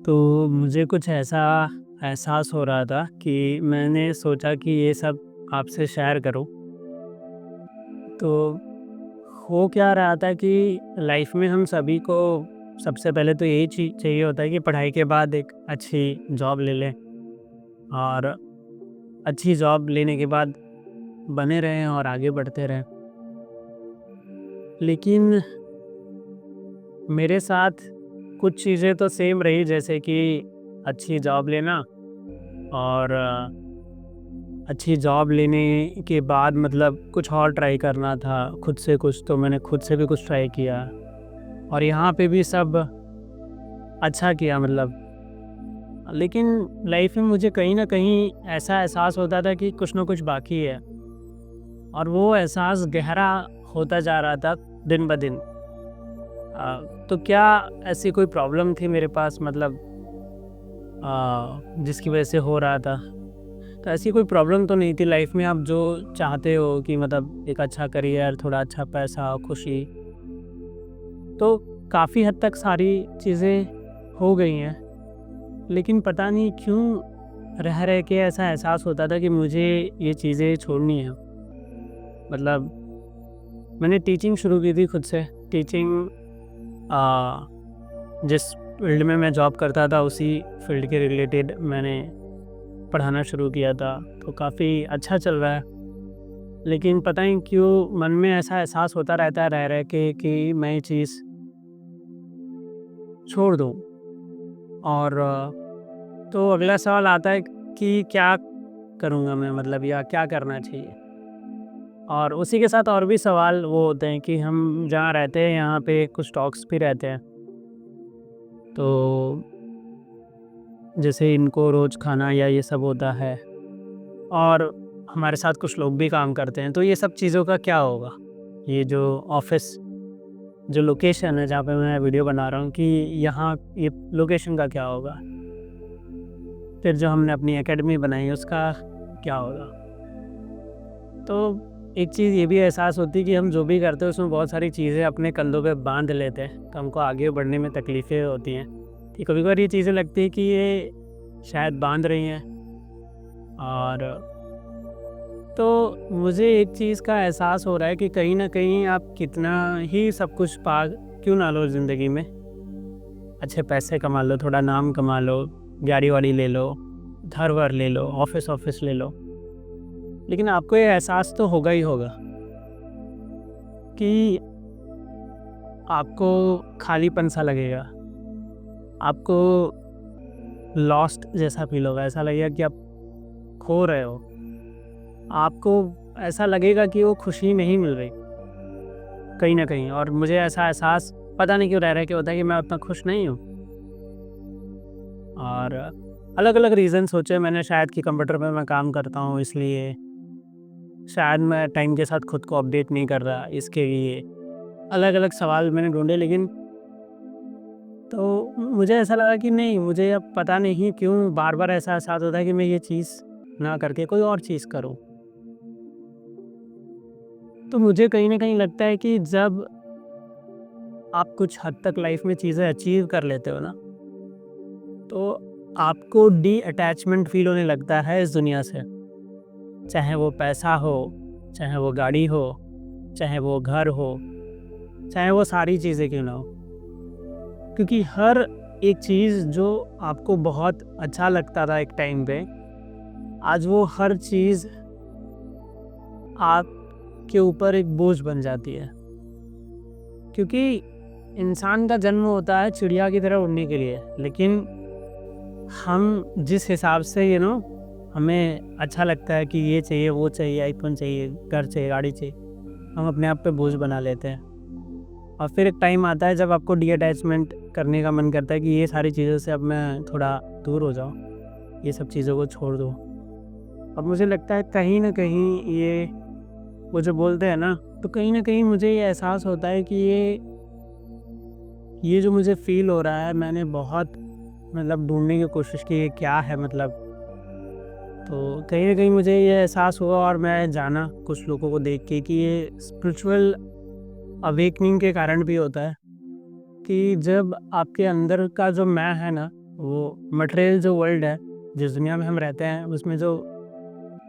तो मुझे कुछ ऐसा एहसास हो रहा था कि मैंने सोचा कि ये सब आपसे शेयर करूं। तो हो क्या रहा था कि लाइफ में हम सभी को सबसे पहले तो यही चीज़ चाहिए होता है कि पढ़ाई के बाद एक अच्छी जॉब ले लें और अच्छी जॉब लेने के बाद बने रहें और आगे बढ़ते रहें। लेकिन मेरे साथ कुछ चीज़ें तो सेम रही, जैसे कि अच्छी जॉब लेना और अच्छी जॉब लेने के बाद मतलब कुछ और ट्राई करना था खुद से कुछ, तो मैंने खुद से भी कुछ ट्राई किया और यहाँ पे भी सब अच्छा किया मतलब। लेकिन लाइफ में मुझे कहीं न कहीं ऐसा एहसास होता था कि कुछ न कुछ बाकी है और वो एहसास गहरा होता जा रहा था दिन ब दिन। तो क्या ऐसी कोई प्रॉब्लम थी मेरे पास मतलब जिसकी वजह से हो रहा था? तो ऐसी कोई प्रॉब्लम तो नहीं थी लाइफ में। आप जो चाहते हो कि मतलब एक अच्छा करियर, थोड़ा अच्छा पैसा, खुशी, तो काफ़ी हद तक सारी चीज़ें हो गई हैं। लेकिन पता नहीं क्यों रह रह के ऐसा एहसास होता था कि मुझे ये चीज़ें छोड़नी है। मतलब मैंने टीचिंग शुरू की थी खुद से। टीचिंग जिस फील्ड में मैं जॉब करता था उसी फील्ड के रिलेटेड मैंने पढ़ाना शुरू किया था, तो काफ़ी अच्छा चल रहा है। लेकिन पता नहीं क्यों मन में ऐसा एहसास होता रहता है रह रह के कि मैं ये चीज़ छोड़ दूँ। और तो अगला सवाल आता है कि क्या करूँगा मैं, मतलब या क्या करना चाहिए? और उसी के साथ और भी सवाल वो होते हैं कि हम जहाँ रहते हैं यहाँ पे कुछ टॉक्स भी रहते हैं। तो जैसे इनको रोज़ खाना या ये सब होता है और हमारे साथ कुछ लोग भी काम करते हैं, तो ये सब चीज़ों का क्या होगा? ये जो ऑफ़िस, जो लोकेशन है जहाँ पे मैं वीडियो बना रहा हूँ, कि यहाँ ये लोकेशन का क्या होगा? फिर जो हमने अपनी एकेडमी बनाई है उसका क्या होगा? तो एक चीज़ ये भी एहसास होती है कि हम जो भी करते हैं उसमें बहुत सारी चीज़ें अपने कंधों पे बांध लेते हैं, तो हमको आगे बढ़ने में तकलीफ़ें होती हैं कि कभी-कभार ये चीज़ें लगती है कि ये शायद बांध रही हैं। और तो मुझे एक चीज़ का एहसास हो रहा है कि कहीं न कहीं आप कितना ही सब कुछ पा क्यों ना लो ज़िंदगी में, अच्छे पैसे कमा लो, थोड़ा नाम कमा लो, गाड़ी-वाड़ी ले लो, घर-वर ले लो, ऑफ़िस ले लो, लेकिन आपको ये एहसास तो होगा ही होगा कि आपको खालीपन-सा लगेगा। आपको लॉस्ट जैसा फ़ील होगा, ऐसा लगेगा कि आप खो रहे हो। आपको ऐसा लगेगा कि वो खुशी नहीं मिल रही कहीं न कहीं, और मुझे ऐसा एहसास पता नहीं क्यों रह रह के होता है कि मैं उतना खुश नहीं हूँ। और अलग-अलग रीज़न सोचे मैंने, शायद कि कंप्यूटर पे मैं काम करता हूँ इसलिए, शायद मैं टाइम के साथ खुद को अपडेट नहीं कर रहा इसके लिए। अलग-अलग सवाल मैंने ढूँढे, लेकिन तो मुझे ऐसा लगा कि नहीं, मुझे अब पता नहीं क्यों बार-बार ऐसा एहसास होता है कि मैं ये चीज़ ना करके कोई और चीज़ करूँ। तो मुझे कहीं न कहीं लगता है कि जब आप कुछ हद तक लाइफ़ में चीज़ें अचीव कर लेते हो ना, तो आपको डी-अटैचमेंट फ़ील होने लगता है इस दुनिया से। चाहे वो पैसा हो, चाहे वो गाड़ी हो, चाहे वो घर हो, चाहे वो सारी चीज़ें क्यों ना हो। क्योंकि हर एक चीज़ जो आपको बहुत अच्छा लगता था एक टाइम पे, आज वो हर चीज़ आपके ऊपर एक बोझ बन जाती है। क्योंकि इंसान का जन्म होता है चिड़िया की तरह उड़ने के लिए, लेकिन हम जिस हिसाब से हमें अच्छा लगता है कि ये चाहिए, वो चाहिए, आईफ़ोन चाहिए, घर चाहिए, गाड़ी चाहिए, हम अपने आप पे बोझ बना लेते हैं। और फिर एक टाइम आता है जब आपको डी-अटैचमेंट करने का मन करता है कि ये सारी चीज़ों से अब मैं थोड़ा दूर हो जाऊँ, ये सब चीज़ों को छोड़ दूँ। अब मुझे लगता है कहीं न कहीं ये, वो जो बोलते हैं ना, तो कहीं न कहीं मुझे ये एहसास होता है कि ये जो मुझे फ़ील हो रहा है, मैंने बहुत मतलब ढूँढने की कोशिश की, ये क्या है मतलब। तो कहीं न कहीं मुझे ये एहसास हुआ और मैं जाना कुछ लोगों को देख के कि ये स्पिरिचुअल अवेकनिंग के कारण भी होता है, कि जब आपके अंदर का जो मैं है ना, वो मटेरियल जो वर्ल्ड है, जिस दुनिया में हम रहते हैं, उसमें जो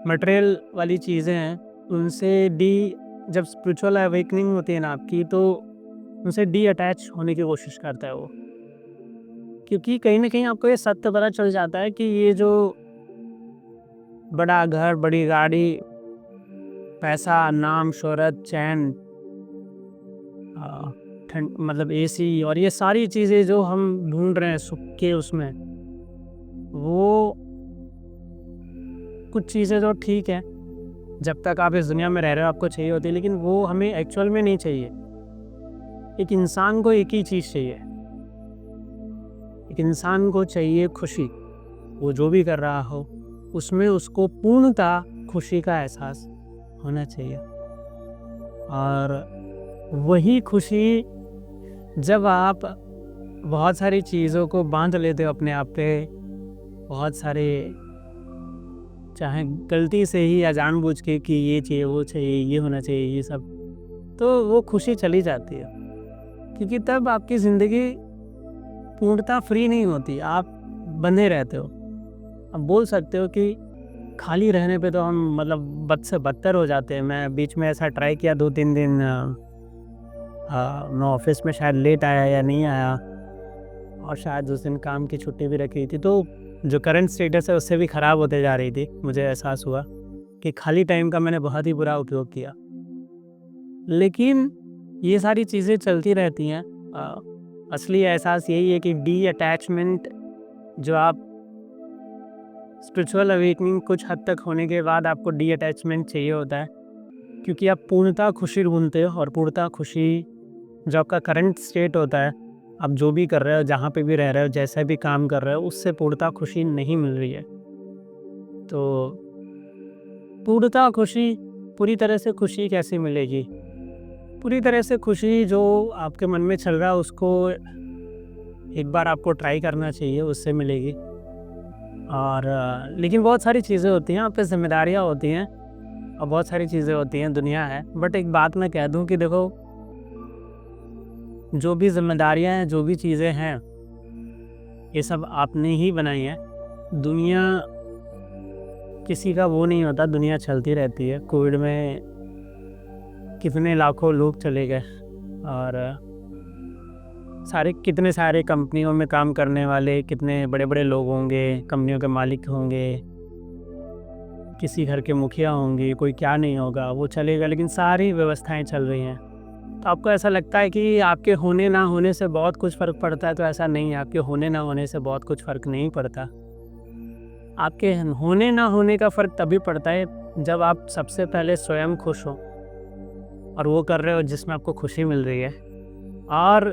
मटेरियल वाली चीज़ें हैं, उनसे जब स्पिरिचुअल अवेकनिंग होती है ना आपकी, तो उनसे अटैच होने की कोशिश करता है वो। क्योंकि कहीं न कहीं आपको ये सत्य पता चल जाता है कि ये जो बड़ा घर, बड़ी गाड़ी, पैसा, नाम, शोहरत, चैन, ठंड मतलब एसी और ये सारी चीज़ें जो हम ढूँढ रहे हैं सुख के उसमें, वो कुछ चीज़ें तो ठीक है, जब तक आप इस दुनिया में रह रहे हो आपको चाहिए होती है, लेकिन वो हमें एक्चुअल में नहीं चाहिए। एक इंसान को एक ही चीज़ चाहिए, एक इंसान को चाहिए खुशी। वो जो भी कर रहा हो, उसमें उसको पूर्णतः खुशी का एहसास होना चाहिए। और वही खुशी जब आप बहुत सारी चीज़ों को बांध लेते हो अपने आप पे, बहुत सारे, चाहे गलती से ही या जानबूझ के कि ये चाहिए, वो चाहिए, ये होना चाहिए, ये सब, तो वो खुशी चली जाती है। क्योंकि तब आपकी ज़िंदगी पूर्णतः फ्री नहीं होती, आप बंधे रहते हो। आप बोल सकते हो कि खाली रहने पे तो हम मतलब बद से बदतर हो जाते हैं। मैं बीच में ऐसा ट्राई किया 2-3 दिन, मैं ऑफिस में शायद लेट आया या नहीं आया, और शायद उस दिन काम की छुट्टी भी रखी थी, तो जो करंट स्टेटस है उससे भी ख़राब होते जा रही थी। मुझे एहसास हुआ कि खाली टाइम का मैंने बहुत ही बुरा उपयोग किया। लेकिन ये सारी चीज़ें चलती रहती हैं। असली एहसास यही है कि अटैचमेंट, जो आप स्पिरिचुअल अवेकनिंग कुछ हद तक होने के बाद आपको अटैचमेंट चाहिए होता है, क्योंकि आप पूर्णतः खुशी ढूंढते हो, और पूर्णतः खुशी जो आपका करंट स्टेट होता है, आप जो भी कर रहे हो, जहाँ पे भी रह रहे हो, जैसा भी काम कर रहे हो, उससे पूर्णतः खुशी नहीं मिल रही है। तो पूर्णतः खुशी, पूरी तरह से खुशी कैसे मिलेगी? पूरी तरह से खुशी जो आपके मन में चल रहा है उसको एक बार आपको ट्राई करना चाहिए, उससे मिलेगी। और लेकिन बहुत सारी चीज़ें होती हैं, आप पे ज़िम्मेदारियाँ होती हैं, और बहुत सारी चीज़ें होती हैं, दुनिया है। बट एक बात मैं कह दूं कि देखो, जो भी ज़िम्मेदारियाँ हैं, जो भी चीज़ें हैं, ये सब आपने ही बनाई हैं। दुनिया किसी का वो नहीं होता, दुनिया चलती रहती है। कोविड में कितने लाखों लोग चले गए, और कितने सारे कंपनियों में काम करने वाले कितने बड़े बड़े लोग होंगे, कंपनियों के मालिक होंगे, किसी घर के मुखिया होंगे, कोई क्या नहीं होगा, वो चलेगा, लेकिन सारी व्यवस्थाएं चल रही हैं। तो आपको ऐसा लगता है कि आपके होने ना होने से बहुत कुछ फ़र्क पड़ता है, तो ऐसा नहीं है। आपके होने ना होने से बहुत कुछ फ़र्क नहीं पड़ता। आपके होने ना होने का फ़र्क तभी पड़ता है जब आप सबसे पहले स्वयं खुश हो, और वो कर रहे हो जिसमें आपको खुशी मिल रही है, और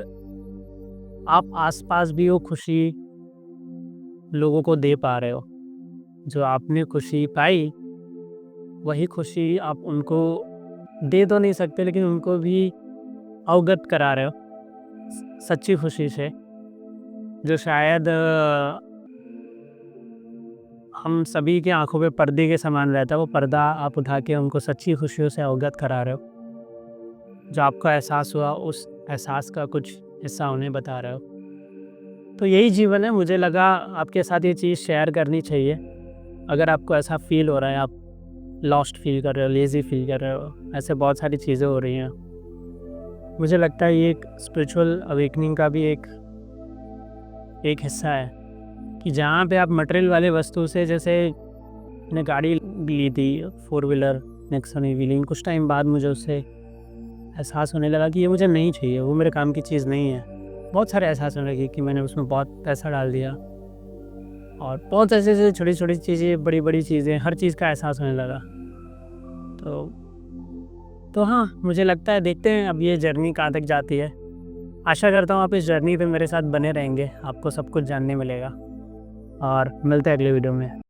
आप आसपास भी वो खुशी लोगों को दे पा रहे हो। जो आपने खुशी पाई, वही खुशी आप उनको दे तो नहीं सकते, लेकिन उनको भी अवगत करा रहे हो सच्ची खुशी से, जो शायद हम सभी की आंखों पे पर्दे के समान रहता है। वो पर्दा आप उठा के उनको सच्ची खुशियों से अवगत करा रहे हो। जो आपको एहसास हुआ, उस एहसास का कुछ हिस्सा उन्हें बता रहे हो। तो यही जीवन है। मुझे लगा आपके साथ ये चीज़ शेयर करनी चाहिए। अगर आपको ऐसा फील हो रहा है, आप लॉस्ट फील कर रहे हो, लेज़ी फील कर रहे हो, ऐसे बहुत सारी चीज़ें हो रही हैं, मुझे लगता है ये एक स्पिरिचुअल अवेकनिंग का भी एक हिस्सा है, कि जहाँ पे आप मटेरियल वाले वस्तु से, जैसे मैंने गाड़ी ली थी 4 व्हीलर नेक्सन ईवी, लेकिन कुछ टाइम बाद मुझे उससे एहसास होने लगा कि ये मुझे नहीं चाहिए, वो मेरे काम की चीज़ नहीं है। बहुत सारे एहसास होने लगे कि मैंने उसमें बहुत पैसा डाल दिया, और बहुत ऐसे छोटी छोटी चीज़ें, बड़ी बड़ी चीज़ें, हर चीज़ का एहसास होने लगा। तो हाँ, मुझे लगता है, देखते हैं अब ये जर्नी कहाँ तक जाती है। आशा करता हूँ आप इस जर्नी पे मेरे साथ बने रहेंगे, आपको सब कुछ जानने मिलेगा, और मिलते हैं अगले वीडियो में।